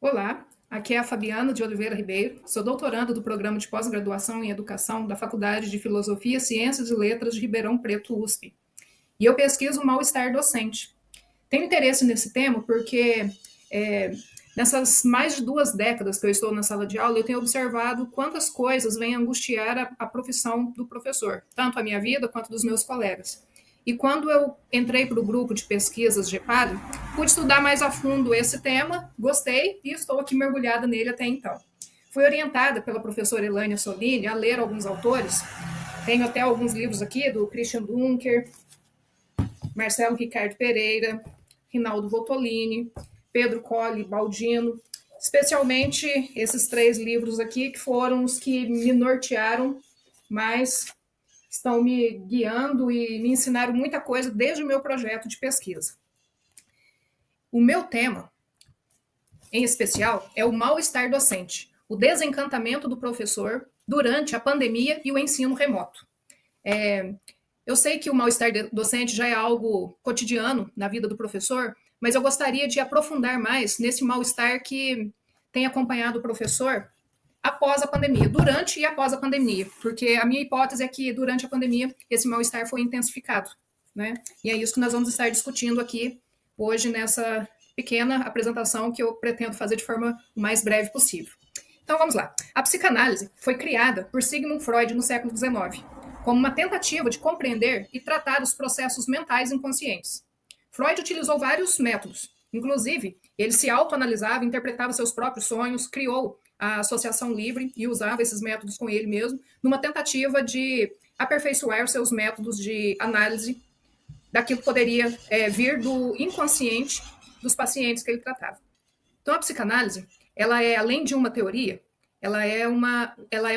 Olá, aqui é a Fabiana de Oliveira Ribeiro, sou doutoranda do Programa de Pós-Graduação em Educação da Faculdade de Filosofia, Ciências e Letras de Ribeirão Preto, USP. E eu pesquiso o mal-estar docente. Tenho interesse nesse tema porque é, nessas mais de 2 décadas que eu estou na sala de aula, eu tenho observado quantas coisas vêm angustiar a profissão do professor, tanto a minha vida quanto dos meus colegas. E quando eu entrei para o grupo de pesquisas GEPAD, pude estudar mais a fundo esse tema, gostei e estou aqui mergulhada nele até então. Fui orientada pela professora Elaine Solini a ler alguns autores, tenho até alguns livros aqui do Christian Dunker, Marcelo Ricardo Pereira, Rinaldo Voltolini, Pedro Colli Baldino, especialmente esses 3 livros aqui, que foram os que me nortearam, mas estão me guiando e me ensinaram muita coisa desde o meu projeto de pesquisa. O meu tema, em especial, é o mal-estar docente, o desencantamento do professor durante a pandemia e o ensino remoto. Eu sei que o mal-estar docente já é algo cotidiano na vida do professor, mas eu gostaria de aprofundar mais nesse mal-estar que tem acompanhado o professor após a pandemia, durante e após a pandemia, porque a minha hipótese é que durante a pandemia esse mal-estar foi intensificado, né? E é isso que nós vamos estar discutindo aqui hoje nessa pequena apresentação que eu pretendo fazer de forma o mais breve possível. Então vamos lá. A psicanálise foi criada por Sigmund Freud no século XIX, como uma tentativa de compreender e tratar os processos mentais inconscientes. Freud utilizou vários métodos, inclusive ele se autoanalisava, interpretava seus próprios sonhos, criou a associação livre e usava esses métodos com ele mesmo, numa tentativa de aperfeiçoar os seus métodos de análise daquilo que poderia vir do inconsciente dos pacientes que ele tratava. Então, a psicanálise, ela é, além de uma teoria, ela é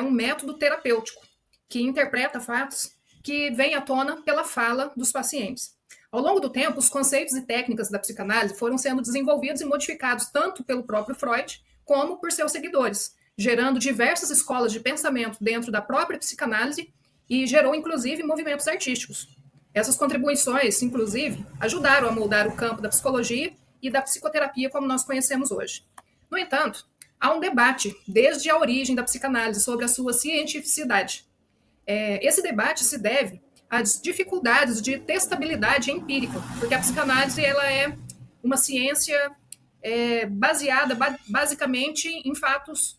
um método terapêutico que interpreta fatos que vêm à tona pela fala dos pacientes. Ao longo do tempo, os conceitos e técnicas da psicanálise foram sendo desenvolvidos e modificados tanto pelo próprio Freud como por seus seguidores, gerando diversas escolas de pensamento dentro da própria psicanálise e gerou, inclusive, movimentos artísticos. Essas contribuições, inclusive, ajudaram a moldar o campo da psicologia e da psicoterapia como nós conhecemos hoje. No entanto, há um debate desde a origem da psicanálise sobre a sua cientificidade. Esse debate se deve às dificuldades de testabilidade empírica, porque a psicanálise ela é uma ciência baseada basicamente em fatos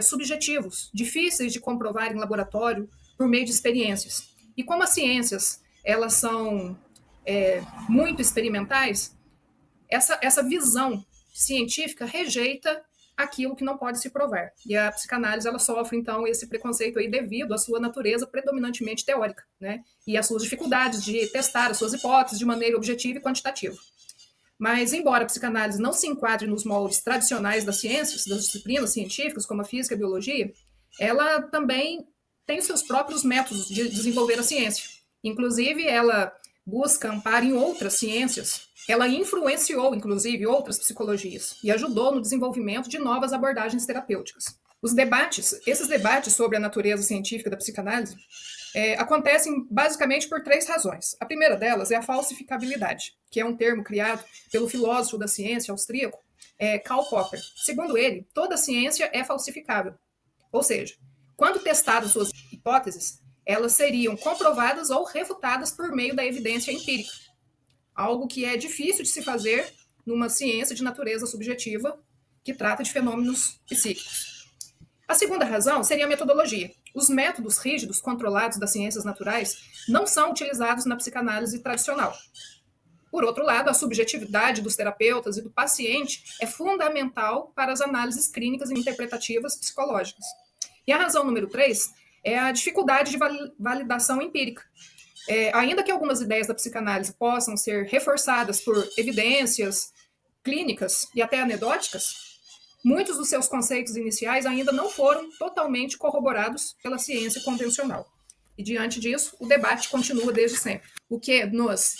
subjetivos, difíceis de comprovar em laboratório por meio de experiências. E como as ciências elas são muito experimentais, essa visão científica rejeita aquilo que não pode se provar. E a psicanálise ela sofre, então, esse preconceito aí devido à sua natureza predominantemente teórica, né? E às suas dificuldades de testar as suas hipóteses de maneira objetiva e quantitativa. Mas, embora a psicanálise não se enquadre nos moldes tradicionais das ciências, das disciplinas científicas, como a física e a biologia, ela também tem os seus próprios métodos de desenvolver a ciência. Inclusive, ela busca amparo em outras ciências. Ela influenciou, inclusive, outras psicologias e ajudou no desenvolvimento de novas abordagens terapêuticas. Esses debates sobre a natureza científica da psicanálise acontecem basicamente por 3 razões. A primeira delas é a falsificabilidade, que é um termo criado pelo filósofo da ciência austríaco Karl Popper. Segundo ele, toda ciência é falsificável. Ou seja, quando testadas suas hipóteses, elas seriam comprovadas ou refutadas por meio da evidência empírica. Algo que é difícil de se fazer numa ciência de natureza subjetiva que trata de fenômenos psíquicos. A segunda razão seria a metodologia. Os métodos rígidos, controlados das ciências naturais não são utilizados na psicanálise tradicional. Por outro lado, a subjetividade dos terapeutas e do paciente é fundamental para as análises clínicas e interpretativas psicológicas. E a razão número 3 é a dificuldade de validação empírica. Ainda que algumas ideias da psicanálise possam ser reforçadas por evidências clínicas e até anedóticas, muitos dos seus conceitos iniciais ainda não foram totalmente corroborados pela ciência convencional. E, diante disso, o debate continua desde sempre, o que nos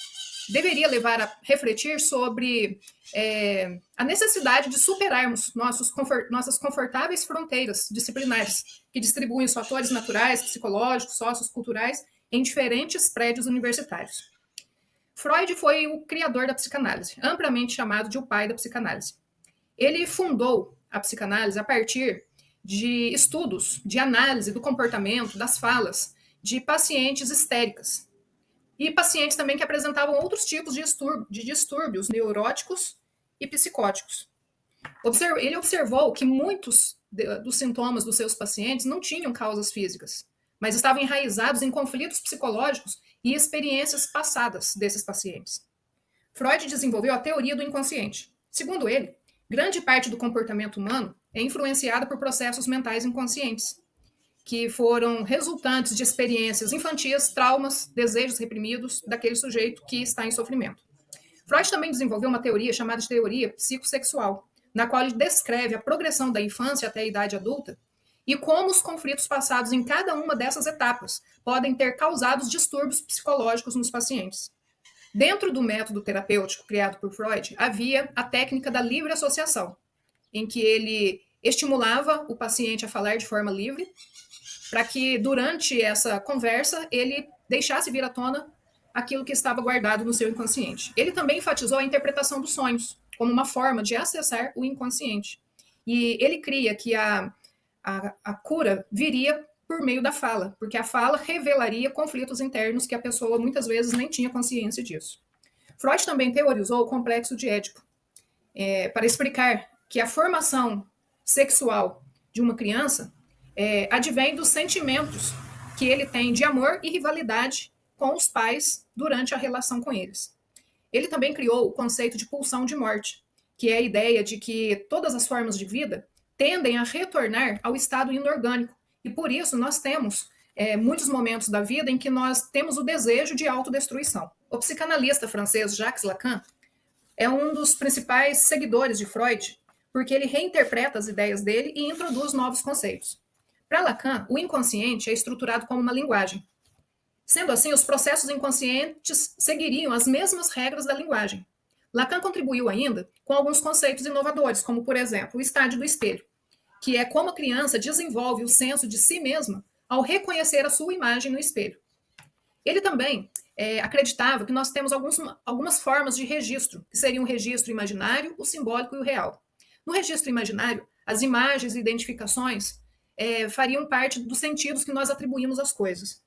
deveria levar a refletir sobre a necessidade de superarmos nossas confortáveis fronteiras disciplinares, que distribuem os fatores naturais, psicológicos, socioculturais em diferentes prédios universitários. Freud foi o criador da psicanálise, amplamente chamado de o pai da psicanálise. Ele fundou a psicanálise a partir de estudos de análise do comportamento, das falas de pacientes histéricas e pacientes também que apresentavam outros tipos de distúrbios neuróticos e psicóticos. Ele observou que muitos dos sintomas dos seus pacientes não tinham causas físicas, mas estavam enraizados em conflitos psicológicos e experiências passadas desses pacientes. Freud desenvolveu a teoria do inconsciente. Segundo ele, grande parte do comportamento humano é influenciada por processos mentais inconscientes, que foram resultantes de experiências infantis, traumas, desejos reprimidos daquele sujeito que está em sofrimento. Freud também desenvolveu uma teoria chamada de teoria psicossexual, na qual ele descreve a progressão da infância até a idade adulta e como os conflitos passados em cada uma dessas etapas podem ter causado distúrbios psicológicos nos pacientes. Dentro do método terapêutico criado por Freud, havia a técnica da livre associação, em que ele estimulava o paciente a falar de forma livre, para que durante essa conversa ele deixasse vir à tona aquilo que estava guardado no seu inconsciente. Ele também enfatizou a interpretação dos sonhos como uma forma de acessar o inconsciente. E ele cria que a cura viria por meio da fala, porque a fala revelaria conflitos internos que a pessoa muitas vezes nem tinha consciência disso. Freud também teorizou o complexo de Édipo, para explicar que a formação sexual de uma criança advém dos sentimentos que ele tem de amor e rivalidade com os pais durante a relação com eles. Ele também criou o conceito de pulsão de morte, que é a ideia de que todas as formas de vida tendem a retornar ao estado inorgânico, e por isso nós temos muitos momentos da vida em que nós temos o desejo de autodestruição. O psicanalista francês Jacques Lacan é um dos principais seguidores de Freud, porque ele reinterpreta as ideias dele e introduz novos conceitos. Para Lacan, o inconsciente é estruturado como uma linguagem. Sendo assim, os processos inconscientes seguiriam as mesmas regras da linguagem. Lacan contribuiu ainda com alguns conceitos inovadores, como, por exemplo, o estádio do espelho, que é como a criança desenvolve o senso de si mesma ao reconhecer a sua imagem no espelho. Ele também acreditava que nós temos algumas formas de registro, que seriam o registro imaginário, o simbólico e o real. No registro imaginário, as imagens e identificações fariam parte dos sentidos que nós atribuímos às coisas.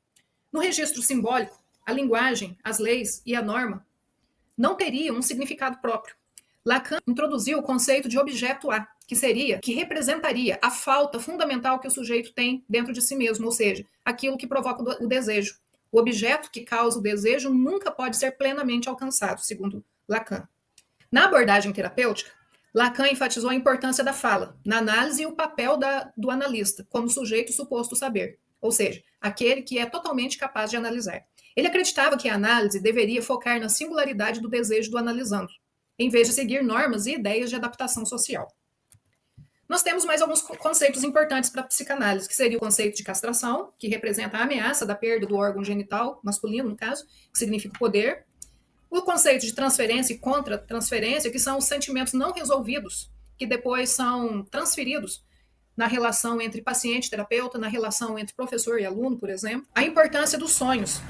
No registro simbólico, a linguagem, as leis e a norma não teriam um significado próprio. Lacan introduziu o conceito de objeto A, que representaria a falta fundamental que o sujeito tem dentro de si mesmo, ou seja, aquilo que provoca o desejo. O objeto que causa o desejo nunca pode ser plenamente alcançado, segundo Lacan. Na abordagem terapêutica, Lacan enfatizou a importância da fala, na análise e o papel do analista, como sujeito suposto saber, ou seja, aquele que é totalmente capaz de analisar. Ele acreditava que a análise deveria focar na singularidade do desejo do analisando, em vez de seguir normas e ideias de adaptação social. Nós temos mais alguns conceitos importantes para a psicanálise, que seria o conceito de castração, que representa a ameaça da perda do órgão genital, masculino no caso, que significa poder. O conceito de transferência e contra-transferência, que são os sentimentos não resolvidos, que depois são transferidos na relação entre paciente e terapeuta, na relação entre professor e aluno, por exemplo. A importância dos sonhos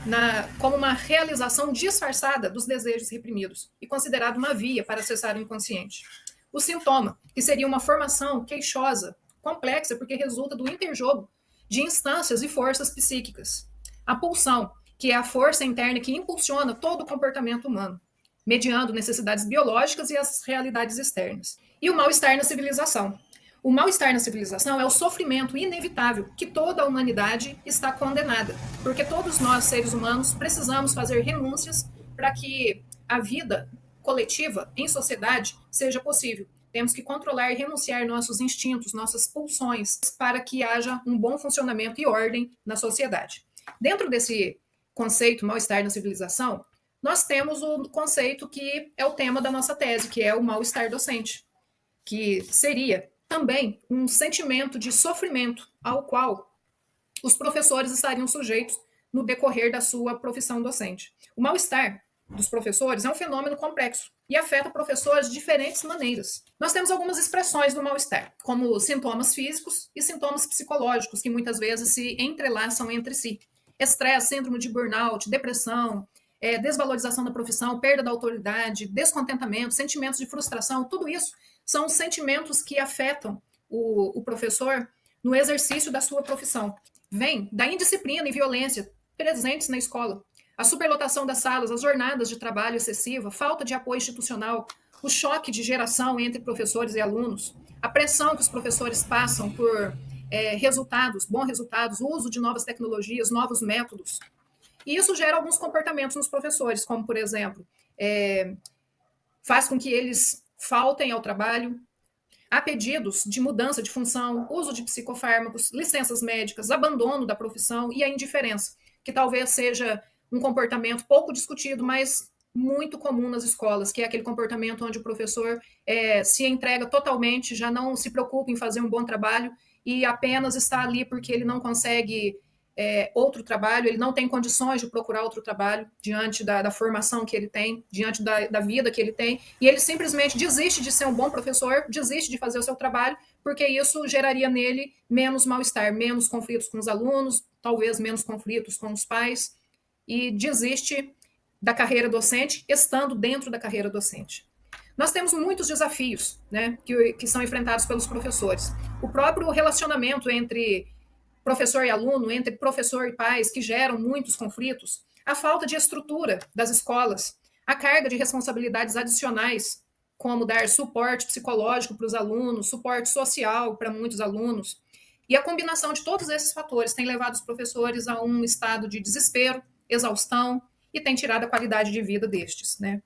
como uma realização disfarçada dos desejos reprimidos e considerado uma via para acessar o inconsciente. O sintoma, que seria uma formação queixosa, complexa, porque resulta do interjogo de instâncias e forças psíquicas. A pulsão, que é a força interna que impulsiona todo o comportamento humano, mediando necessidades biológicas e as realidades externas. E o mal-estar na civilização. O mal-estar na civilização é o sofrimento inevitável que toda a humanidade está condenada, porque todos nós, seres humanos, precisamos fazer renúncias para que a vida coletiva, em sociedade, seja possível. Temos que controlar e renunciar nossos instintos, nossas pulsões, para que haja um bom funcionamento e ordem na sociedade. Dentro desse conceito mal-estar na civilização, nós temos o conceito que é o tema da nossa tese, que é o mal-estar docente, que seria também um sentimento de sofrimento ao qual os professores estariam sujeitos no decorrer da sua profissão docente. O mal-estar dos professores é um fenômeno complexo e afeta professores de diferentes maneiras. Nós temos algumas expressões do mal-estar, como sintomas físicos e sintomas psicológicos, que muitas vezes se entrelaçam entre si. Estresse, síndrome de burnout, depressão, desvalorização da profissão, perda da autoridade, descontentamento, sentimentos de frustração, tudo isso são os sentimentos que afetam o professor no exercício da sua profissão. Vem da indisciplina e violência presentes na escola. A superlotação das salas, as jornadas de trabalho excessiva, falta de apoio institucional, o choque de geração entre professores e alunos, a pressão que os professores passam por resultados, bons resultados, o uso de novas tecnologias, novos métodos. E isso gera alguns comportamentos nos professores, como, por exemplo, faz com que eles faltem ao trabalho. Há pedidos de mudança de função, uso de psicofármacos, licenças médicas, abandono da profissão e a indiferença, que talvez seja um comportamento pouco discutido, mas muito comum nas escolas, que é aquele comportamento onde o professor se entrega totalmente, já não se preocupa em fazer um bom trabalho e apenas está ali porque ele não consegue outro trabalho, ele não tem condições de procurar outro trabalho diante da formação que ele tem, diante da vida que ele tem, e ele simplesmente desiste de ser um bom professor, desiste de fazer o seu trabalho, porque isso geraria nele menos mal-estar, menos conflitos com os alunos, talvez menos conflitos com os pais, e desiste da carreira docente, estando dentro da carreira docente. Nós temos muitos desafios, né, que são enfrentados pelos professores. O próprio relacionamento entre professor e aluno, entre professor e pais, que geram muitos conflitos, a falta de estrutura das escolas, a carga de responsabilidades adicionais, como dar suporte psicológico para os alunos, suporte social para muitos alunos, e a combinação de todos esses fatores tem levado os professores a um estado de desespero, exaustão, e tem tirado a qualidade de vida destes, né?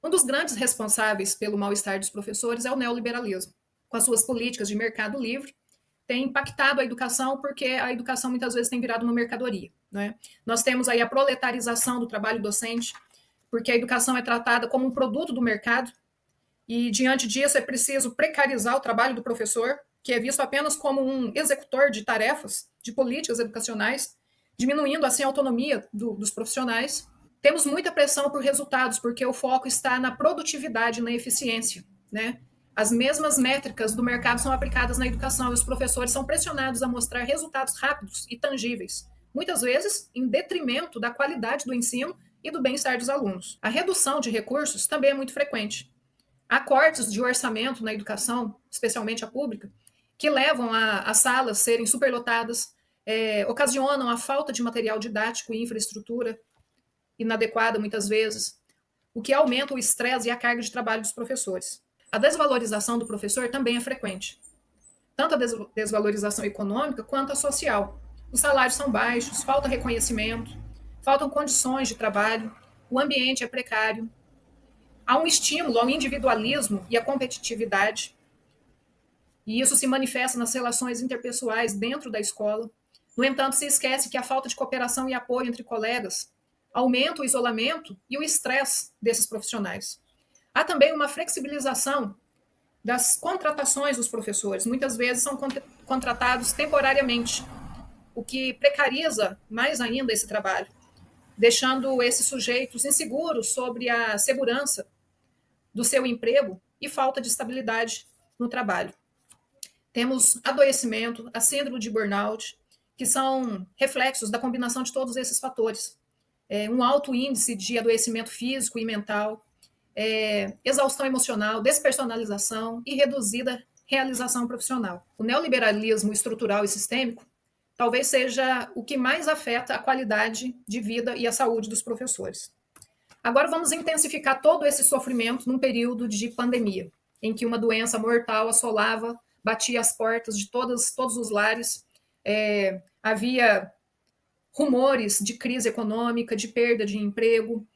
Um dos grandes responsáveis pelo mal-estar dos professores é o neoliberalismo, com as suas políticas de mercado livre, tem impactado a educação, porque a educação muitas vezes tem virado uma mercadoria, né? Nós temos aí a proletarização do trabalho docente, porque a educação é tratada como um produto do mercado, e diante disso é preciso precarizar o trabalho do professor, que é visto apenas como um executor de tarefas, de políticas educacionais, diminuindo assim a autonomia dos profissionais. Temos muita pressão por resultados, porque o foco está na produtividade, na eficiência, né? As mesmas métricas do mercado são aplicadas na educação e os professores são pressionados a mostrar resultados rápidos e tangíveis, muitas vezes em detrimento da qualidade do ensino e do bem-estar dos alunos. A redução de recursos também é muito frequente. Há cortes de orçamento na educação, especialmente a pública, que levam a salas serem superlotadas, ocasionam a falta de material didático e infraestrutura inadequada muitas vezes, o que aumenta o estresse e a carga de trabalho dos professores. A desvalorização do professor também é frequente, tanto a desvalorização econômica quanto a social. Os salários são baixos, falta reconhecimento, faltam condições de trabalho, o ambiente é precário, há um estímulo ao individualismo e à competitividade, e isso se manifesta nas relações interpessoais dentro da escola. No entanto, se esquece que a falta de cooperação e apoio entre colegas aumenta o isolamento e o estresse desses profissionais. Há também uma flexibilização das contratações dos professores. Muitas vezes são contratados temporariamente, o que precariza mais ainda esse trabalho, deixando esses sujeitos inseguros sobre a segurança do seu emprego e falta de estabilidade no trabalho. Temos adoecimento, a síndrome de burnout, que são reflexos da combinação de todos esses fatores. Um alto índice de adoecimento físico e mental, exaustão emocional, despersonalização e reduzida realização profissional. O neoliberalismo estrutural e sistêmico talvez seja o que mais afeta a qualidade de vida e a saúde dos professores. Agora vamos intensificar todo esse sofrimento num período de pandemia, em que uma doença mortal assolava, batia as portas de todos os lares, havia rumores de crise econômica, de perda de emprego,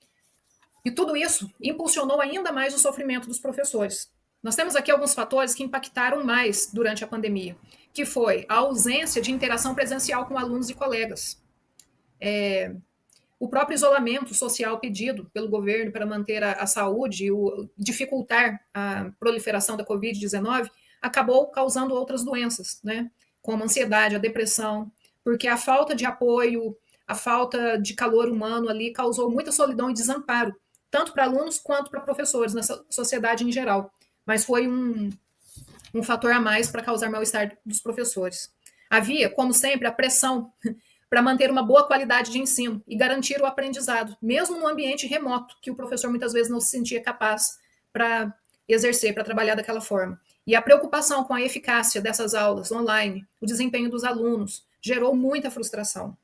e tudo isso impulsionou ainda mais o sofrimento dos professores. Nós temos aqui alguns fatores que impactaram mais durante a pandemia, que foi a ausência de interação presencial com alunos e colegas, o próprio isolamento social pedido pelo governo para manter a saúde, dificultar a proliferação da Covid-19, acabou causando outras doenças, né? Como a ansiedade, a depressão, porque a falta de apoio, a falta de calor humano ali causou muita solidão e desamparo, tanto para alunos quanto para professores, nessa sociedade em geral. Mas foi um fator a mais para causar mal-estar dos professores. Havia, como sempre, a pressão para manter uma boa qualidade de ensino e garantir o aprendizado, mesmo no ambiente remoto, que o professor muitas vezes não se sentia capaz para exercer, para trabalhar daquela forma. E a preocupação com a eficácia dessas aulas online, o desempenho dos alunos, gerou muita frustração.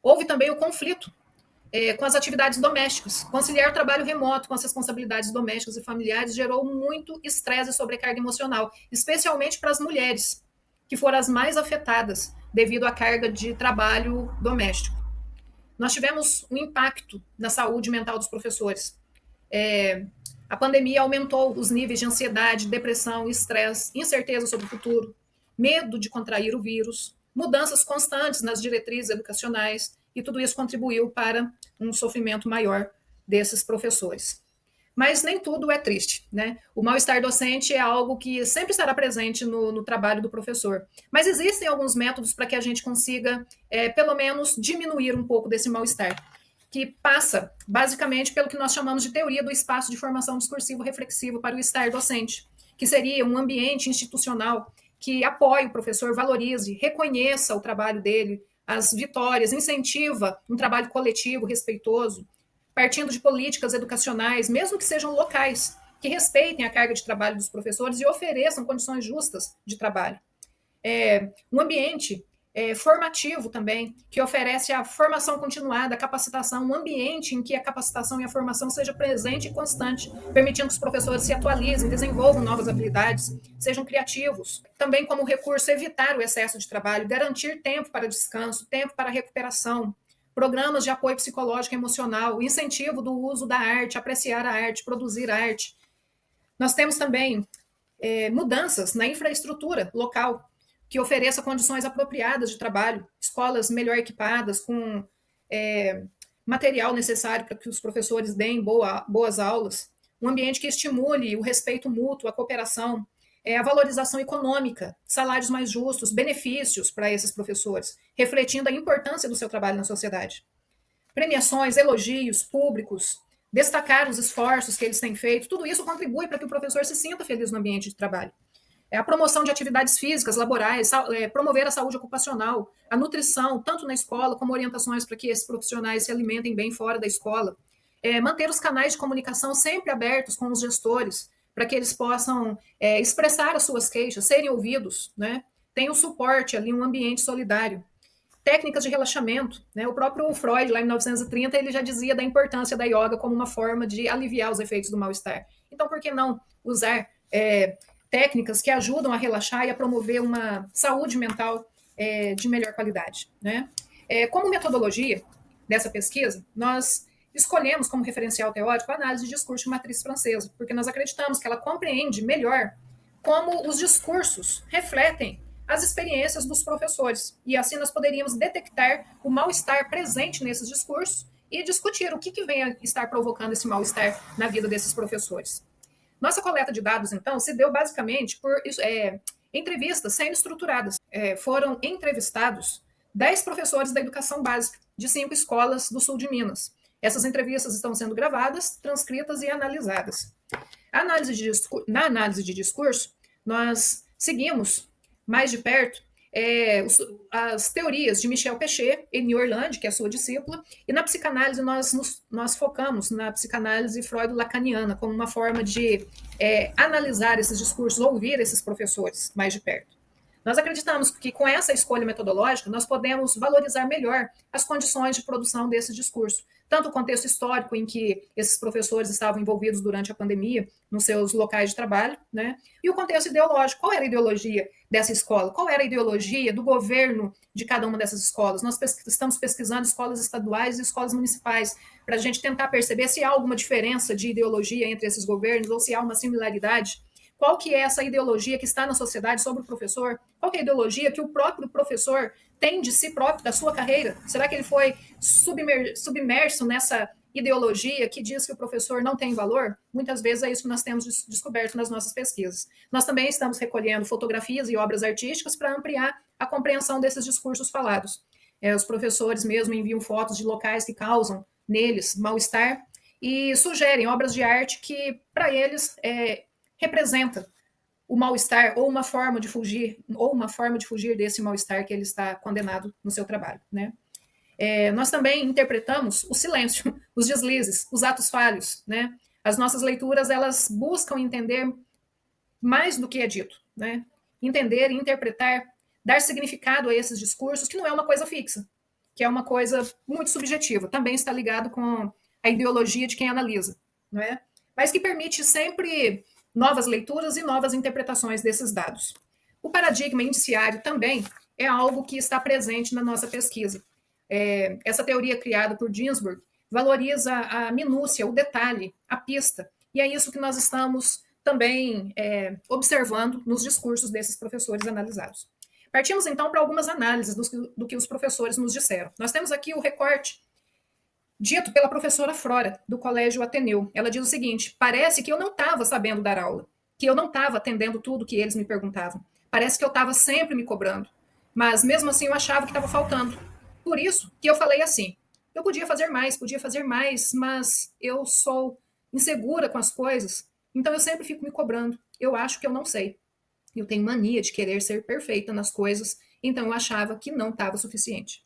Houve também o conflito com as atividades domésticas. Conciliar o trabalho remoto com as responsabilidades domésticas e familiares gerou muito estresse e sobrecarga emocional, especialmente para as mulheres, que foram as mais afetadas devido à carga de trabalho doméstico. Nós tivemos um impacto na saúde mental dos professores. A pandemia aumentou os níveis de ansiedade, depressão, estresse, incerteza sobre o futuro, medo de contrair o vírus, mudanças constantes nas diretrizes educacionais, e tudo isso contribuiu para um sofrimento maior desses professores. Mas nem tudo é triste, né? O mal-estar docente é algo que sempre estará presente no trabalho do professor. Mas existem alguns métodos para que a gente consiga, pelo menos, diminuir um pouco desse mal-estar, que passa, basicamente, pelo que nós chamamos de teoria do espaço de formação discursivo reflexivo para o estar docente, que seria um ambiente institucional que apoie o professor, valorize, reconheça o trabalho dele, as vitórias, incentiva um trabalho coletivo, respeitoso, partindo de políticas educacionais, mesmo que sejam locais, que respeitem a carga de trabalho dos professores e ofereçam condições justas de trabalho. Um ambiente formativo também, que oferece a formação continuada, a capacitação, um ambiente em que a capacitação e a formação seja presente e constante, permitindo que os professores se atualizem, desenvolvam novas habilidades, sejam criativos. Também como recurso, evitar o excesso de trabalho, garantir tempo para descanso, tempo para recuperação, programas de apoio psicológico e emocional, incentivo do uso da arte, apreciar a arte, produzir arte. Nós temos também mudanças na infraestrutura local, que ofereça condições apropriadas de trabalho, escolas melhor equipadas, com material necessário para que os professores deem boas aulas, um ambiente que estimule o respeito mútuo, a cooperação, a valorização econômica, salários mais justos, benefícios para esses professores, refletindo a importância do seu trabalho na sociedade. Premiações, elogios públicos, destacar os esforços que eles têm feito, tudo isso contribui para que o professor se sinta feliz no ambiente de trabalho. A promoção de atividades físicas, laborais, promover a saúde ocupacional, a nutrição, tanto na escola, como orientações para que esses profissionais se alimentem bem fora da escola. Manter os canais de comunicação sempre abertos com os gestores, para que eles possam expressar as suas queixas, serem ouvidos, né? Tem um suporte ali, um ambiente solidário. Técnicas de relaxamento, né? O próprio Freud, lá em 1930, ele já dizia da importância da yoga como uma forma de aliviar os efeitos do mal-estar. Então, por que não usar técnicas que ajudam a relaxar e a promover uma saúde mental de melhor qualidade, né? Como metodologia dessa pesquisa, nós escolhemos como referencial teórico a análise de discurso de matriz francesa, porque nós acreditamos que ela compreende melhor como os discursos refletem as experiências dos professores, e assim nós poderíamos detectar o mal-estar presente nesses discursos e discutir o que vem a estar provocando esse mal-estar na vida desses professores. Nossa coleta de dados, então, se deu basicamente por entrevistas sendo estruturadas. Foram entrevistados 10 professores da educação básica de 5 escolas do sul de Minas. Essas entrevistas estão sendo gravadas, transcritas e analisadas. Na análise de discurso, nós seguimos mais de perto as teorias de Michel Pechet e New Orleans, que é a sua discípula, e na psicanálise nós focamos na psicanálise freudo-lacaniana como uma forma de analisar esses discursos, ouvir esses professores mais de perto. Nós acreditamos que com essa escolha metodológica nós podemos valorizar melhor as condições de produção desse discurso, tanto o contexto histórico em que esses professores estavam envolvidos durante a pandemia, nos seus locais de trabalho, né? E o contexto ideológico. Qual era a ideologia dessa escola? Qual era a ideologia do governo de cada uma dessas escolas? Nós estamos pesquisando escolas estaduais e escolas municipais, para a gente tentar perceber se há alguma diferença de ideologia entre esses governos ou se há uma similaridade. Qual que é essa ideologia que está na sociedade sobre o professor? Qual que é a ideologia que o próprio professor tem de si próprio, da sua carreira? Será que ele foi submerso nessa ideologia que diz que o professor não tem valor? Muitas vezes é isso que nós temos descoberto nas nossas pesquisas. Nós também estamos recolhendo fotografias e obras artísticas para ampliar a compreensão desses discursos falados. Os professores mesmo enviam fotos de locais que causam neles mal-estar e sugerem obras de arte que, para eles, representa o mal-estar ou uma forma de fugir desse mal-estar que ele está condenado no seu trabalho, né? Nós também interpretamos o silêncio, os deslizes, os atos falhos, né? As nossas leituras, elas buscam entender mais do que é dito, né? Entender, interpretar, dar significado a esses discursos, que não é uma coisa fixa, que é uma coisa muito subjetiva. Também está ligado com a ideologia de quem analisa, não é? Mas que permite sempre novas leituras e novas interpretações desses dados. O paradigma indiciário também é algo que está presente na nossa pesquisa. Essa teoria criada por Ginsburg valoriza a minúcia, o detalhe, a pista, e é isso que nós estamos também observando nos discursos desses professores analisados. Partimos então para algumas análises do que os professores nos disseram. Nós temos aqui o recorte dito pela professora Flora, do Colégio Ateneu. Ela diz o seguinte: parece que eu não estava sabendo dar aula, que eu não estava atendendo tudo que eles me perguntavam. Parece que eu estava sempre me cobrando, mas mesmo assim eu achava que estava faltando. Por isso que eu falei assim: eu podia fazer mais, mas eu sou insegura com as coisas, então eu sempre fico me cobrando. Eu acho que eu não sei. Eu tenho mania de querer ser perfeita nas coisas, então eu achava que não estava suficiente.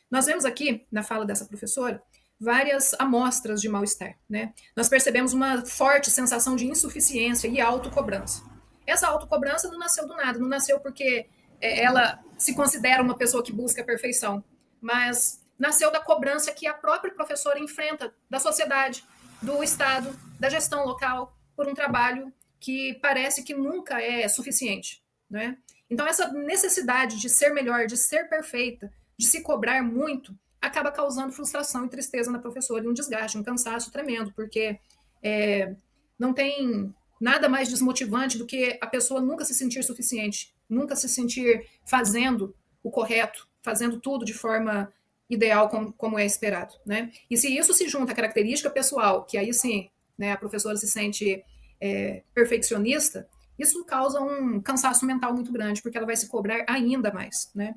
Nós vemos aqui, na fala dessa professora, várias amostras de mal-estar, né? Nós percebemos uma forte sensação de insuficiência e autocobrança. Essa autocobrança não nasceu do nada, não nasceu porque ela se considera uma pessoa que busca a perfeição, mas nasceu da cobrança que a própria professora enfrenta da sociedade, do Estado, da gestão local, por um trabalho que parece que nunca é suficiente, né? Então, essa necessidade de ser melhor, de ser perfeita, de se cobrar muito, acaba causando frustração e tristeza na professora, e um desgaste, um cansaço tremendo, porque não tem nada mais desmotivante do que a pessoa nunca se sentir suficiente, nunca se sentir fazendo o correto, fazendo tudo de forma ideal como é esperado, né? E se isso se junta à característica pessoal, que aí sim, né, a professora se sente perfeccionista, isso causa um cansaço mental muito grande, porque ela vai se cobrar ainda mais, né?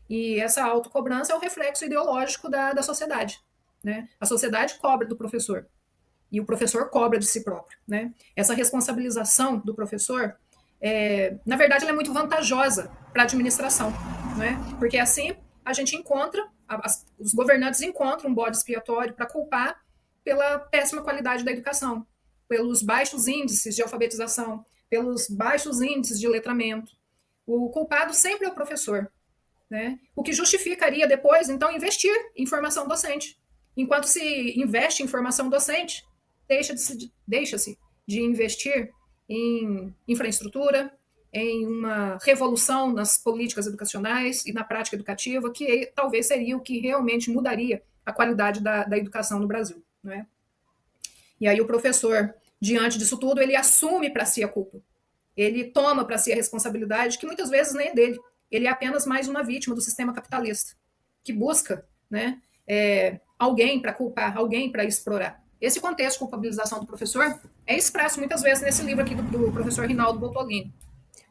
E essa autocobrança é o reflexo ideológico da sociedade, né? A sociedade cobra do professor e o professor cobra de si próprio, né? Essa responsabilização do professor, na verdade, ela é muito vantajosa para a administração, né? Porque assim a gente encontra, os governantes encontram um bode expiatório para culpar pela péssima qualidade da educação, pelos baixos índices de alfabetização, pelos baixos índices de letramento. O culpado sempre é o professor, né? O que justificaria depois, então, investir em formação docente. Enquanto se investe em formação docente, deixa-se de investir em infraestrutura, em uma revolução nas políticas educacionais e na prática educativa, que talvez seria o que realmente mudaria a qualidade da educação no Brasil, não é? E aí o professor, diante disso tudo, ele assume para si a culpa. Ele toma para si a responsabilidade, que muitas vezes nem é dele. Ele é apenas mais uma vítima do sistema capitalista, que busca, né, alguém para culpar, alguém para explorar. Esse contexto de culpabilização do professor é expresso muitas vezes nesse livro aqui do professor Rinaldo Bottolini.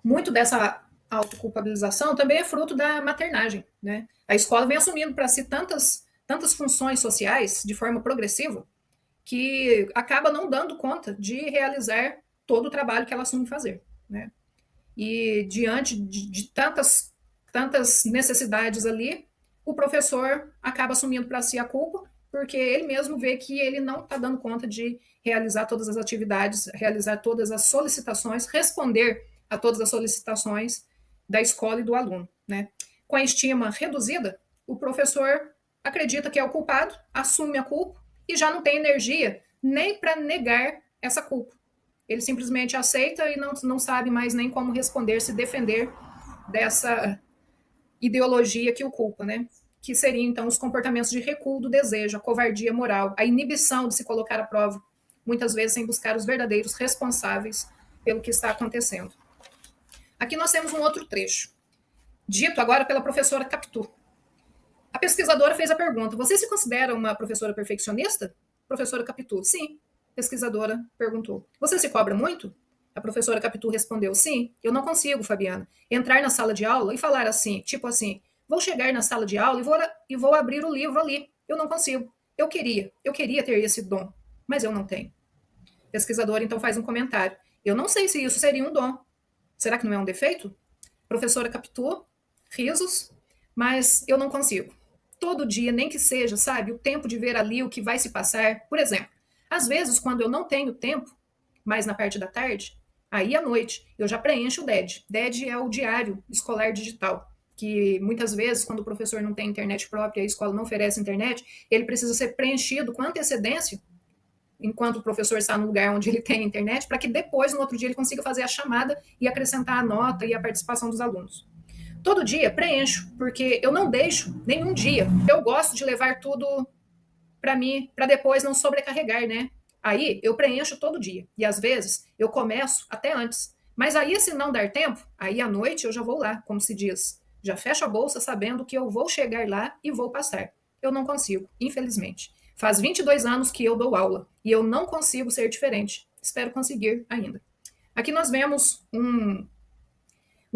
Muito dessa autoculpabilização também é fruto da maternagem, né? A escola vem assumindo para si tantas funções sociais de forma progressiva que acaba não dando conta de realizar todo o trabalho que ela assume fazer, né? E diante de tantas necessidades ali, o professor acaba assumindo para si a culpa, porque ele mesmo vê que ele não está dando conta de realizar todas as atividades, realizar todas as solicitações, responder a todas as solicitações da escola e do aluno, né? Com a estima reduzida, o professor acredita que é o culpado, assume a culpa e já não tem energia nem para negar essa culpa. Ele simplesmente aceita e não sabe mais nem como responder, se defender dessa ideologia que o culpa, né? Que seriam, então, os comportamentos de recuo do desejo, a covardia moral, a inibição de se colocar à prova, muitas vezes sem buscar os verdadeiros responsáveis pelo que está acontecendo. Aqui nós temos um outro trecho, dito agora pela professora Capitu. A pesquisadora fez a pergunta: você se considera uma professora perfeccionista? Professora Capitu: sim. Pesquisadora perguntou: você se cobra muito? A professora Capitu respondeu: sim, eu não consigo, Fabiana, entrar na sala de aula e falar assim, tipo assim, vou chegar na sala de aula e vou abrir o livro ali. Eu não consigo. Eu queria ter esse dom, mas eu não tenho. A pesquisadora então faz um comentário: eu não sei se isso seria um dom. Será que não é um defeito? Professora Capitu, risos, mas eu não consigo. Todo dia, nem que seja, sabe, o tempo de ver ali o que vai se passar. Por exemplo, Às vezes, quando eu não tenho tempo, mais na parte da tarde, aí à noite, eu já preencho o DED. DED é o Diário Escolar Digital, que muitas vezes, quando o professor não tem internet própria, a escola não oferece internet, ele precisa ser preenchido com antecedência, enquanto o professor está no lugar onde ele tem internet, para que depois, no outro dia, ele consiga fazer a chamada e acrescentar a nota e a participação dos alunos. Todo dia preencho, porque eu não deixo nenhum dia. Eu gosto de levar tudo para mim, para depois não sobrecarregar, né? Aí eu preencho todo dia. E às vezes eu começo até antes. Mas aí, se não der tempo, aí à noite eu já vou lá, como se diz. Já fecho a bolsa sabendo que eu vou chegar lá e vou passar. Eu não consigo, infelizmente. Faz 22 anos que eu dou aula e eu não consigo ser diferente. Espero conseguir ainda. Aqui nós vemos um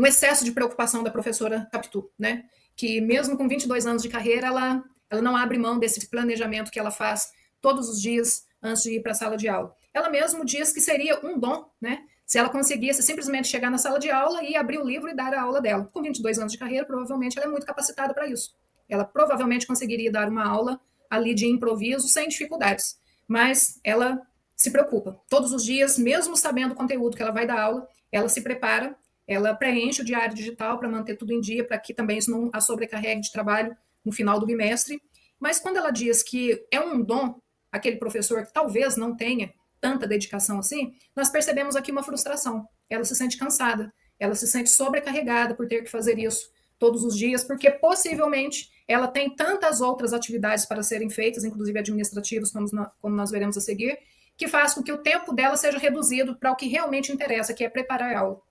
excesso de preocupação da professora Capitu, né? Que mesmo com 22 anos de carreira, ela não abre mão desse planejamento que ela faz todos os dias antes de ir para a sala de aula. Ela mesmo diz que seria um dom, né? Se ela conseguisse simplesmente chegar na sala de aula e abrir o livro e dar a aula dela. Com 22 anos de carreira, provavelmente ela é muito capacitada para isso. Ela provavelmente conseguiria dar uma aula ali de improviso sem dificuldades. Mas ela se preocupa. Todos os dias, mesmo sabendo o conteúdo que ela vai dar aula, ela se prepara, ela preenche o diário digital para manter tudo em dia, para que também isso não a sobrecarregue de trabalho no final do bimestre. Mas quando ela diz que é um dom, aquele professor que talvez não tenha tanta dedicação assim, nós percebemos aqui uma frustração. Ela se sente cansada, ela se sente sobrecarregada por ter que fazer isso todos os dias, porque possivelmente ela tem tantas outras atividades para serem feitas, inclusive administrativas, como nós veremos a seguir, que faz com que o tempo dela seja reduzido para o que realmente interessa, que é preparar a aula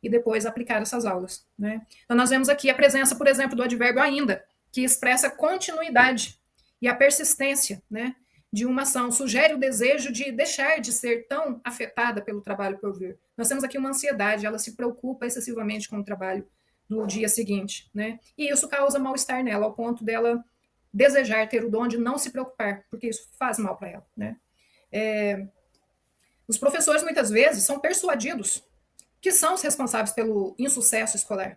e depois aplicar essas aulas, né? Então nós vemos aqui a presença, por exemplo, do advérbio ainda, que expressa continuidade e a persistência, né, de uma ação, sugere o desejo de deixar de ser tão afetada pelo trabalho por vir. Nós temos aqui uma ansiedade, ela se preocupa excessivamente com o trabalho do dia seguinte, né? E isso causa mal-estar nela, ao ponto dela desejar ter o dom de não se preocupar, porque isso faz mal para ela, né? Os professores muitas vezes são persuadidos que são os responsáveis pelo insucesso escolar.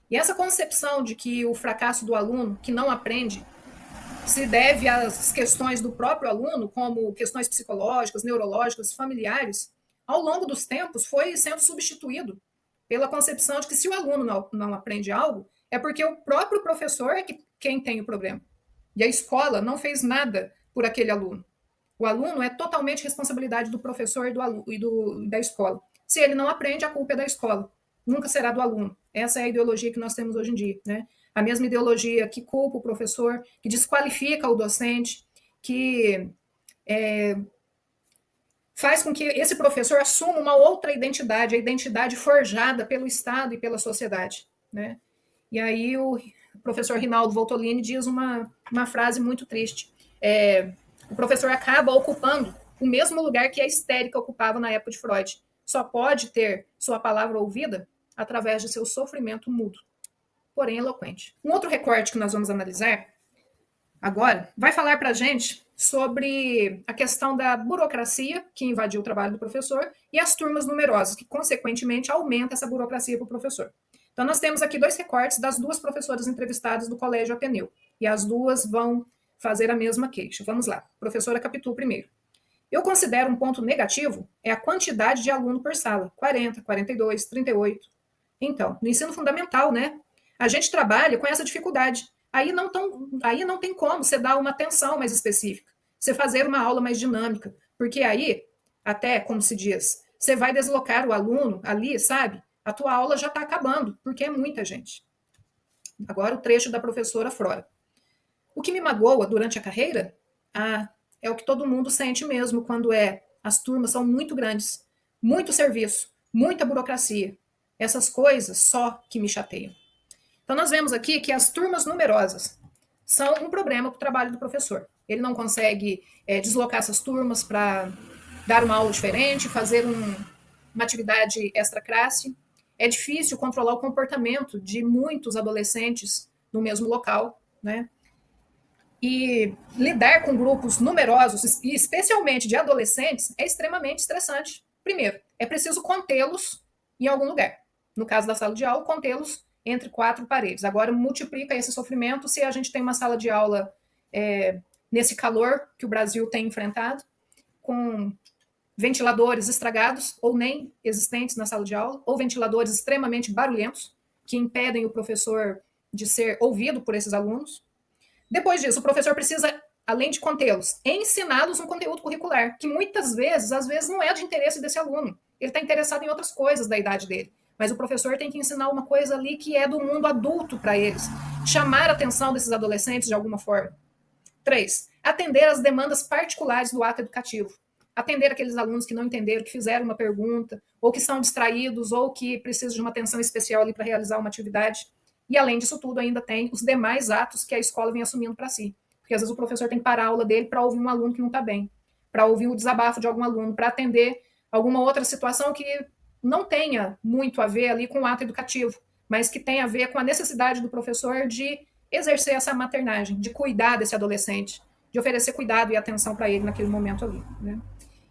E essa concepção de que o fracasso do aluno que não aprende se deve às questões do próprio aluno, como questões psicológicas, neurológicas, familiares, ao longo dos tempos foi sendo substituído pela concepção de que se o aluno não aprende algo, é porque o próprio professor é quem tem o problema. E a escola não fez nada por aquele aluno. O aluno é totalmente responsabilidade do professor e da escola. Se ele não aprende, a culpa é da escola. Nunca será do aluno. Essa é a ideologia que nós temos hoje em dia, né? A mesma ideologia que culpa o professor, que desqualifica o docente, que faz com que esse professor assuma uma outra identidade, a identidade forjada pelo Estado e pela sociedade, né? E aí o professor Rinaldo Voltolini diz uma frase muito triste. O professor acaba ocupando o mesmo lugar que a histérica ocupava na época de Freud. Só pode ter sua palavra ouvida através de seu sofrimento mudo, porém eloquente. Um outro recorte que nós vamos analisar agora vai falar para a gente sobre a questão da burocracia que invadiu o trabalho do professor e as turmas numerosas, que consequentemente aumenta essa burocracia para o professor. Então nós temos aqui dois recortes das duas professoras entrevistadas do Colégio Ateneu, e as duas vão fazer a mesma queixa. Vamos lá. Professora Capitu primeiro. Eu considero um ponto negativo é a quantidade de aluno por sala, 40, 42, 38. Então, no ensino fundamental, né? A gente trabalha com essa dificuldade. Aí não tem como você dar uma atenção mais específica, você fazer uma aula mais dinâmica, porque aí, até como se diz, você vai deslocar o aluno ali, sabe? A tua aula já está acabando, porque é muita gente. Agora o trecho da professora Flora. O que me magoa durante a carreira é o que todo mundo sente mesmo quando as turmas são muito grandes, muito serviço, muita burocracia. Essas coisas só que me chateiam. Então, nós vemos aqui que as turmas numerosas são um problema para o trabalho do professor. Ele não consegue deslocar essas turmas para dar uma aula diferente, fazer uma atividade extra-classe. É difícil controlar o comportamento de muitos adolescentes no mesmo local, né? E lidar com grupos numerosos, e especialmente de adolescentes, é extremamente estressante. Primeiro, é preciso contê-los em algum lugar. No caso da sala de aula, contê-los entre quatro paredes. Agora, multiplica esse sofrimento se a gente tem uma sala de aula nesse calor que o Brasil tem enfrentado, com ventiladores estragados ou nem existentes na sala de aula, ou ventiladores extremamente barulhentos, que impedem o professor de ser ouvido por esses alunos. Depois disso, o professor precisa, além de contê-los, ensiná-los um conteúdo curricular, que muitas vezes, às vezes, não é de interesse desse aluno. Ele está interessado em outras coisas da idade dele. Mas o professor tem que ensinar uma coisa ali que é do mundo adulto para eles. Chamar a atenção desses adolescentes de alguma forma. 3. Atender às demandas particulares do ato educativo. Atender aqueles alunos que não entenderam, que fizeram uma pergunta, ou que são distraídos, ou que precisam de uma atenção especial ali para realizar uma atividade. E, além disso tudo, ainda tem os demais atos que a escola vem assumindo para si. Porque, às vezes, o professor tem que parar a aula dele para ouvir um aluno que não está bem, para ouvir o desabafo de algum aluno, para atender alguma outra situação que não tenha muito a ver ali com o ato educativo, mas que tenha a ver com a necessidade do professor de exercer essa maternagem, de cuidar desse adolescente, de oferecer cuidado e atenção para ele naquele momento ali, né?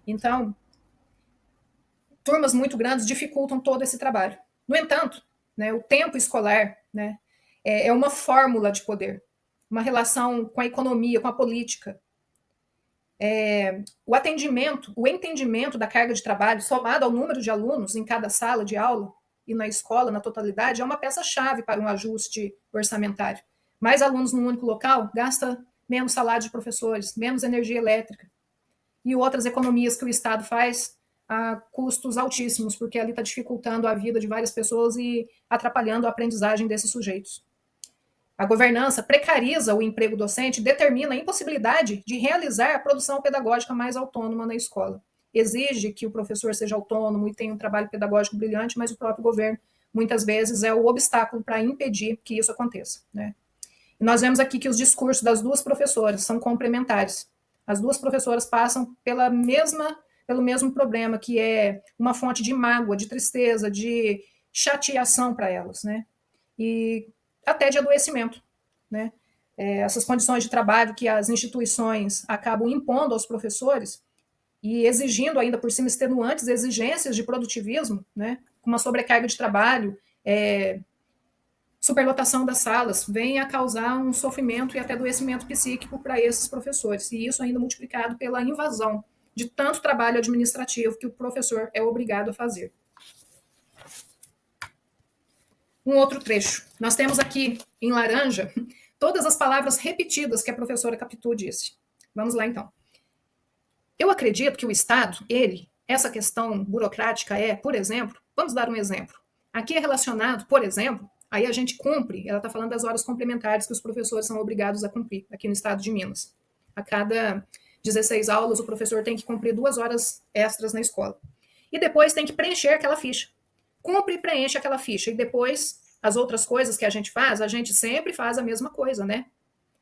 Então, turmas muito grandes dificultam todo esse trabalho. No entanto, né, o tempo escolar, né, é uma fórmula de poder, uma relação com a economia, com a política. O entendimento da carga de trabalho, somado ao número de alunos em cada sala de aula e na escola, na totalidade, é uma peça-chave para um ajuste orçamentário. Mais alunos num único local gasta menos salário de professores, menos energia elétrica e outras economias que o Estado faz a custos altíssimos, porque ali está dificultando a vida de várias pessoas e atrapalhando a aprendizagem desses sujeitos. A governança precariza o emprego docente e determina a impossibilidade de realizar a produção pedagógica mais autônoma na escola. Exige que o professor seja autônomo e tenha um trabalho pedagógico brilhante, mas o próprio governo, muitas vezes, é o obstáculo para impedir que isso aconteça, né? E nós vemos aqui que os discursos das duas professoras são complementares. As duas professoras passam pelo mesmo problema, que é uma fonte de mágoa, de tristeza, de chateação para elas, né? E até de adoecimento, né? Essas condições de trabalho que as instituições acabam impondo aos professores e exigindo ainda por cima extenuantes exigências de produtivismo, né? Com uma sobrecarga de trabalho, superlotação das salas, vem a causar um sofrimento e até adoecimento psíquico para esses professores, e isso ainda multiplicado pela invasão de tanto trabalho administrativo que o professor é obrigado a fazer. Um outro trecho. Nós temos aqui, em laranja, todas as palavras repetidas que a professora Capitu disse. Vamos lá, então. Eu acredito que o Estado, essa questão burocrática por exemplo, vamos dar um exemplo. Aqui é relacionado, por exemplo, aí a gente cumpre, ela está falando das horas complementares que os professores são obrigados a cumprir, aqui no estado de Minas. A cada 16 aulas, o professor tem que cumprir 2 horas extras na escola. E depois tem que preencher aquela ficha. Cumpre e preenche aquela ficha. E depois, as outras coisas que a gente sempre faz a mesma coisa, né?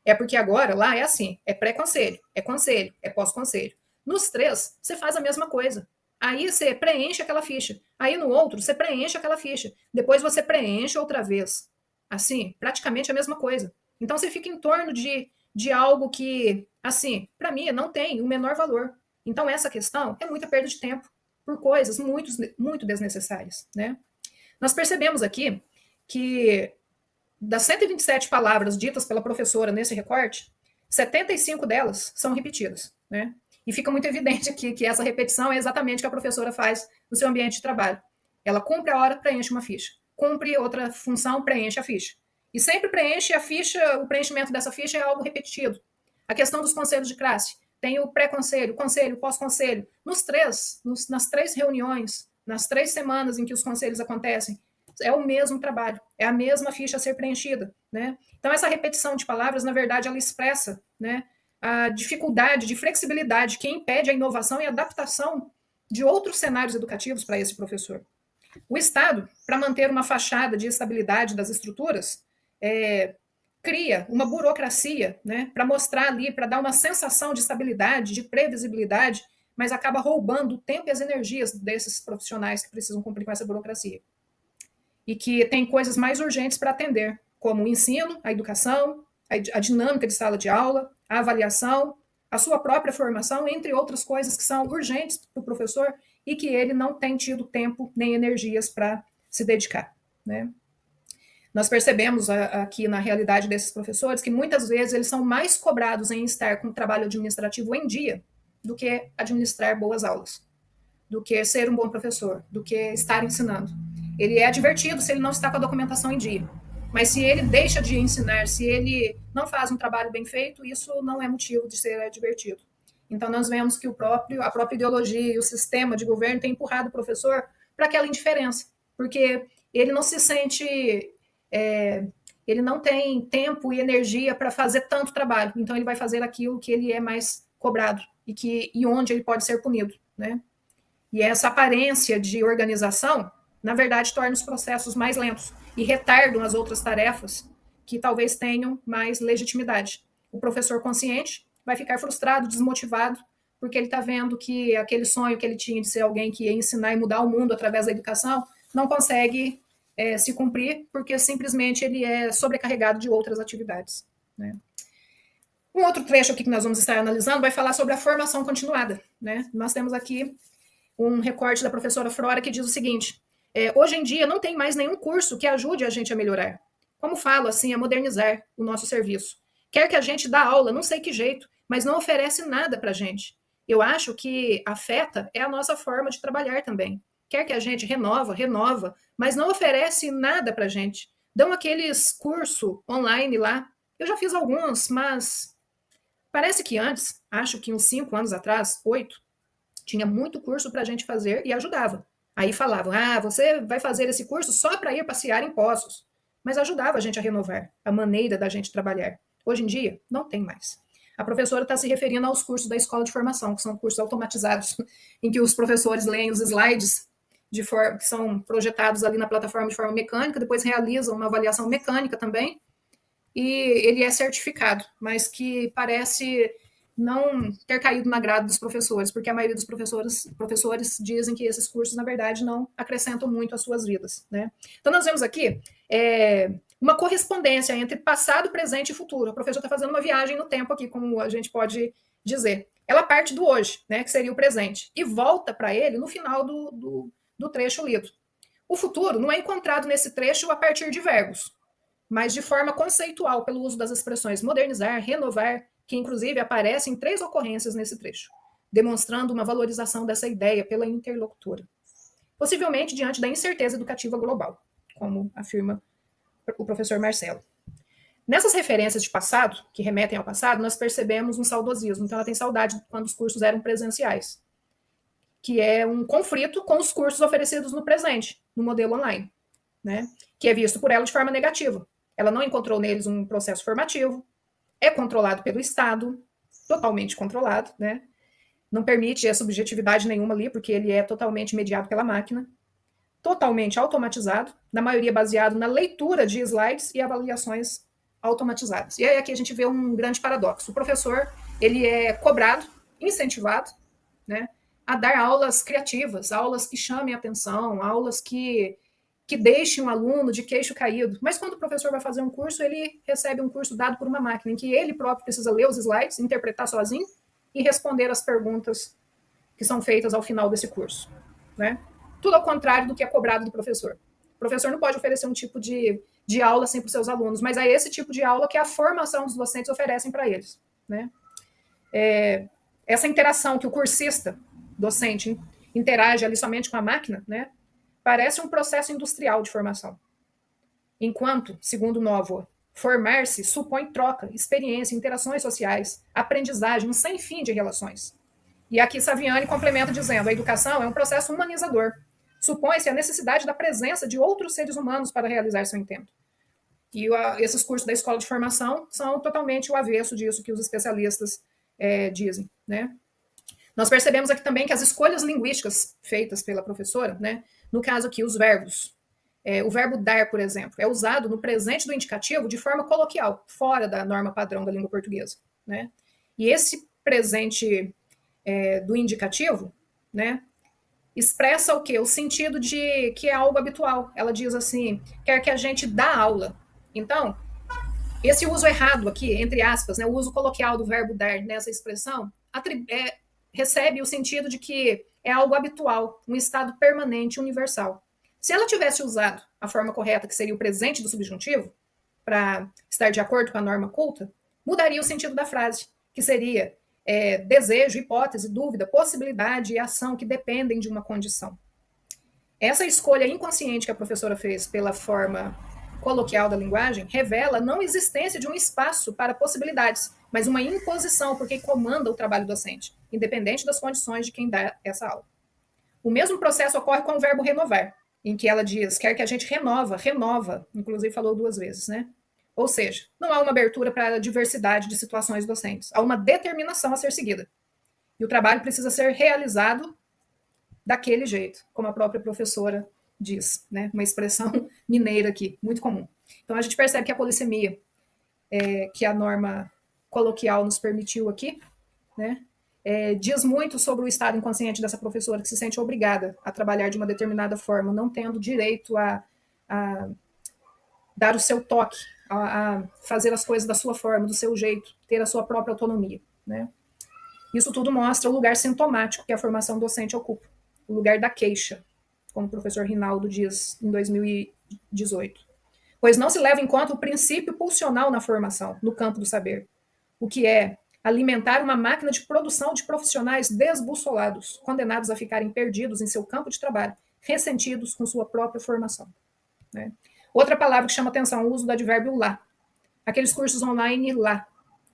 É porque agora lá é assim, é pré-conselho, é conselho, é pós-conselho. Nos 3, você faz a mesma coisa. Aí você preenche aquela ficha. Aí no outro, você preenche aquela ficha. Depois você preenche outra vez. Assim, praticamente a mesma coisa. Então você fica em torno de algo que, assim, para mim não tem o menor valor. Então essa questão é muita perda de tempo por coisas muito desnecessárias, né? Nós percebemos aqui que das 127 palavras ditas pela professora nesse recorte, 75 delas são repetidas, né? E fica muito evidente aqui que essa repetição é exatamente o que a professora faz no seu ambiente de trabalho. Ela cumpre a hora, preenche uma ficha. Cumpre outra função, preenche a ficha. E sempre preenche a ficha, o preenchimento dessa ficha é algo repetido. A questão dos conselhos de classe. Tem o pré-conselho, conselho, pós-conselho. Nas 3 reuniões, nas 3 semanas em que os conselhos acontecem, é o mesmo trabalho, é a mesma ficha a ser preenchida, né? Então, essa repetição de palavras, na verdade, ela expressa, né, a dificuldade de flexibilidade que impede a inovação e adaptação de outros cenários educativos para esse professor. O Estado, para manter uma fachada de estabilidade das estruturas, cria uma burocracia, né, para mostrar ali, para dar uma sensação de estabilidade, de previsibilidade, mas acaba roubando o tempo e as energias desses profissionais que precisam cumprir com essa burocracia. E que tem coisas mais urgentes para atender, como o ensino, a educação, a dinâmica de sala de aula, a avaliação, a sua própria formação, entre outras coisas que são urgentes para o professor e que ele não tem tido tempo nem energias para se dedicar, né? Nós percebemos aqui na realidade desses professores que muitas vezes eles são mais cobrados em estar com o trabalho administrativo em dia do que administrar boas aulas, do que ser um bom professor, do que estar ensinando. Ele é advertido se ele não está com a documentação em dia. Mas se ele deixa de ensinar, se ele não faz um trabalho bem feito, isso não é motivo de ser advertido. Então, nós vemos que a própria ideologia e o sistema de governo tem empurrado o professor para aquela indiferença, porque ele não se sente, ele não tem tempo e energia para fazer tanto trabalho, então ele vai fazer aquilo que ele é mais cobrado e onde ele pode ser punido, né? E essa aparência de organização, na verdade, torna os processos mais lentos e retardam as outras tarefas que talvez tenham mais legitimidade. O professor consciente vai ficar frustrado, desmotivado, porque ele está vendo que aquele sonho que ele tinha de ser alguém que ia ensinar e mudar o mundo através da educação não consegue se cumprir, porque simplesmente ele é sobrecarregado de outras atividades, né? Um outro trecho aqui que nós vamos estar analisando vai falar sobre a formação continuada, né? Nós temos aqui um recorte da professora Flora que diz o seguinte: hoje em dia não tem mais nenhum curso que ajude a gente a melhorar. Como falo, assim, a modernizar o nosso serviço. Quer que a gente dá aula, não sei que jeito, mas não oferece nada para a gente. Eu acho que afeta a nossa forma de trabalhar também. Quer que a gente renova, mas não oferece nada para a gente. Dão aqueles cursos online lá. Eu já fiz alguns, mas parece que antes, acho que uns 5 anos atrás, 8, tinha muito curso para a gente fazer e ajudava. Aí falavam, você vai fazer esse curso só para ir passear em Poços. Mas ajudava a gente a renovar a maneira da gente trabalhar. Hoje em dia, não tem mais. A professora está se referindo aos cursos da escola de formação, que são cursos automatizados, em que os professores leem os slides que são projetados ali na plataforma de forma mecânica, depois realizam uma avaliação mecânica também, e ele é certificado, mas que parece não ter caído na grade dos professores, porque a maioria dos professores dizem que esses cursos, na verdade, não acrescentam muito às suas vidas, né? Então, nós vemos aqui uma correspondência entre passado, presente e futuro. A professora está fazendo uma viagem no tempo aqui, como a gente pode dizer. Ela parte do hoje, né, que seria o presente, e volta para ele no final do trecho lido. O futuro não é encontrado nesse trecho a partir de verbos, mas de forma conceitual, pelo uso das expressões modernizar, renovar, que inclusive aparecem em 3 ocorrências nesse trecho, demonstrando uma valorização dessa ideia pela interlocutora, possivelmente diante da incerteza educativa global, como afirma o professor Marcelo. Nessas referências de passado, que remetem ao passado, nós percebemos um saudosismo. Então, ela tem saudade quando os cursos eram presenciais, que é um conflito com os cursos oferecidos no presente, no modelo online, né? Que é visto por ela de forma negativa. Ela não encontrou neles um processo formativo, é controlado pelo Estado, totalmente controlado, né? Não permite subjetividade nenhuma ali, porque ele é totalmente mediado pela máquina, totalmente automatizado, na maioria baseado na leitura de slides e avaliações automatizadas. E aí aqui a gente vê um grande paradoxo. O professor, ele é cobrado, incentivado, né, a dar aulas criativas, aulas que chamem a atenção, aulas que deixem um aluno de queixo caído. Mas quando o professor vai fazer um curso, ele recebe um curso dado por uma máquina, em que ele próprio precisa ler os slides, interpretar sozinho e responder as perguntas que são feitas ao final desse curso, né? Tudo ao contrário do que é cobrado do professor. O professor não pode oferecer um tipo de aula assim para os seus alunos, mas é esse tipo de aula que a formação dos docentes oferecem para eles, né? Essa interação que o cursista, docente, interage ali somente com a máquina, né? Parece um processo industrial de formação. Enquanto, segundo Novoa, formar-se supõe troca, experiência, interações sociais, aprendizagem, um sem fim de relações. E aqui Saviani complementa dizendo: a educação é um processo humanizador. Supõe-se a necessidade da presença de outros seres humanos para realizar seu intento. E esses cursos da escola de formação são totalmente o avesso disso que os especialistas dizem, né? Nós percebemos aqui também que as escolhas linguísticas feitas pela professora, né, no caso aqui, os verbos, o verbo dar, por exemplo, é usado no presente do indicativo de forma coloquial, fora da norma padrão da língua portuguesa, né? E esse presente do indicativo, né, expressa o quê? O sentido de que é algo habitual. Ela diz assim, quer que a gente dá aula. Então, esse uso errado aqui, entre aspas, né, o uso coloquial do verbo dar nessa expressão, recebe o sentido de que é algo habitual, um estado permanente, universal. Se ela tivesse usado a forma correta, que seria o presente do subjuntivo, para estar de acordo com a norma culta, mudaria o sentido da frase, que seria desejo, hipótese, dúvida, possibilidade e ação que dependem de uma condição. Essa escolha inconsciente que a professora fez pela forma coloquial da linguagem revela a não existência de um espaço para possibilidades, mas uma imposição, porque comanda o trabalho docente, independente das condições de quem dá essa aula. O mesmo processo ocorre com o verbo renovar, em que ela diz, quer que a gente renova, inclusive falou 2 vezes, né? Ou seja, não há uma abertura para a diversidade de situações docentes, há uma determinação a ser seguida. E o trabalho precisa ser realizado daquele jeito, como a própria professora diz, né? Uma expressão mineira aqui, muito comum. Então a gente percebe que a polissemia, que a norma coloquial nos permitiu aqui, né? Diz muito sobre o estado inconsciente dessa professora que se sente obrigada a trabalhar de uma determinada forma, não tendo direito a dar o seu toque, a fazer as coisas da sua forma, do seu jeito, ter a sua própria autonomia, né? Isso tudo mostra o lugar sintomático que a formação docente ocupa, o lugar da queixa, como o professor Rinaldo diz em 2018. Pois não se leva em conta o princípio pulsional na formação, no campo do saber, o que é alimentar uma máquina de produção de profissionais desbussolados, condenados a ficarem perdidos em seu campo de trabalho, ressentidos com sua própria formação, né? Outra palavra que chama atenção, o uso do advérbio lá. Aqueles cursos online lá.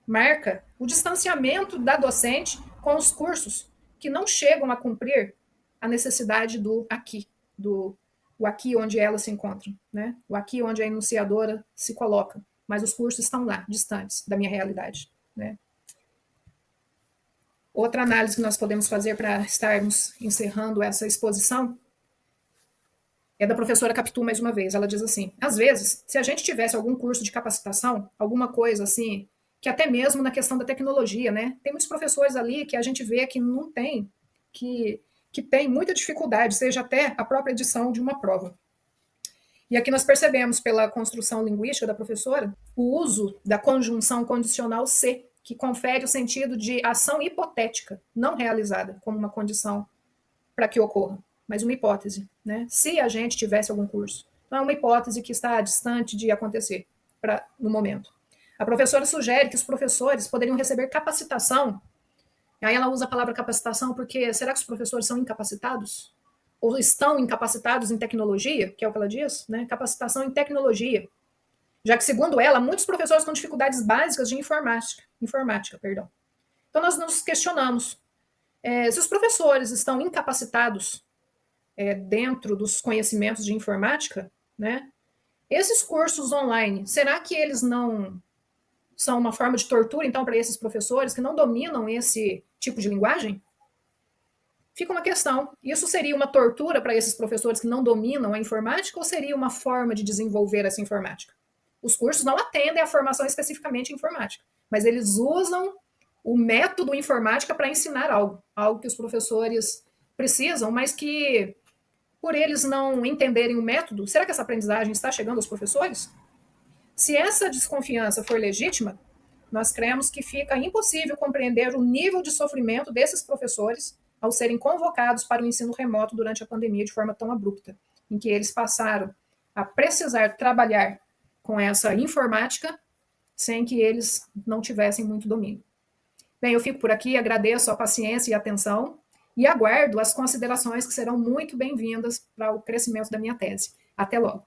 Marca o distanciamento da docente com os cursos que não chegam a cumprir a necessidade do aqui, o aqui onde ela se encontra, né? O aqui onde a enunciadora se coloca. Mas os cursos estão lá, distantes da minha realidade, né? Outra análise que nós podemos fazer para estarmos encerrando essa exposição é da professora Capitu, mais uma vez. Ela diz assim, às vezes, se a gente tivesse algum curso de capacitação, alguma coisa assim, que até mesmo na questão da tecnologia, né? Tem muitos professores ali que a gente vê que não tem, que tem muita dificuldade, seja até a própria edição de uma prova. E aqui nós percebemos, pela construção linguística da professora, o uso da conjunção condicional se, que confere o sentido de ação hipotética, não realizada, como uma condição para que ocorra, mas uma hipótese, né? Se a gente tivesse algum curso. Então, é uma hipótese que está distante de acontecer no momento. A professora sugere que os professores poderiam receber capacitação. Aí ela usa a palavra capacitação porque será que os professores são incapacitados? Ou estão incapacitados em tecnologia, que é o que ela diz, né? Capacitação em tecnologia. Já que, segundo ela, muitos professores com dificuldades básicas de informática. Então, nós nos questionamos se os professores estão incapacitados dentro dos conhecimentos de informática, né? Esses cursos online, será que eles não são uma forma de tortura, então, para esses professores que não dominam esse tipo de linguagem? Fica uma questão. Isso seria uma tortura para esses professores que não dominam a informática ou seria uma forma de desenvolver essa informática? Os cursos não atendem à formação especificamente em informática, mas eles usam o método informática para ensinar algo que os professores precisam, mas que, por eles não entenderem o método, será que essa aprendizagem está chegando aos professores? Se essa desconfiança for legítima, nós cremos que fica impossível compreender o nível de sofrimento desses professores ao serem convocados para o ensino remoto durante a pandemia de forma tão abrupta, em que eles passaram a precisar trabalhar com essa informática sem que eles não tivessem muito domínio. Bem, eu fico por aqui, agradeço a paciência e a atenção e aguardo as considerações que serão muito bem-vindas para o crescimento da minha tese. Até logo.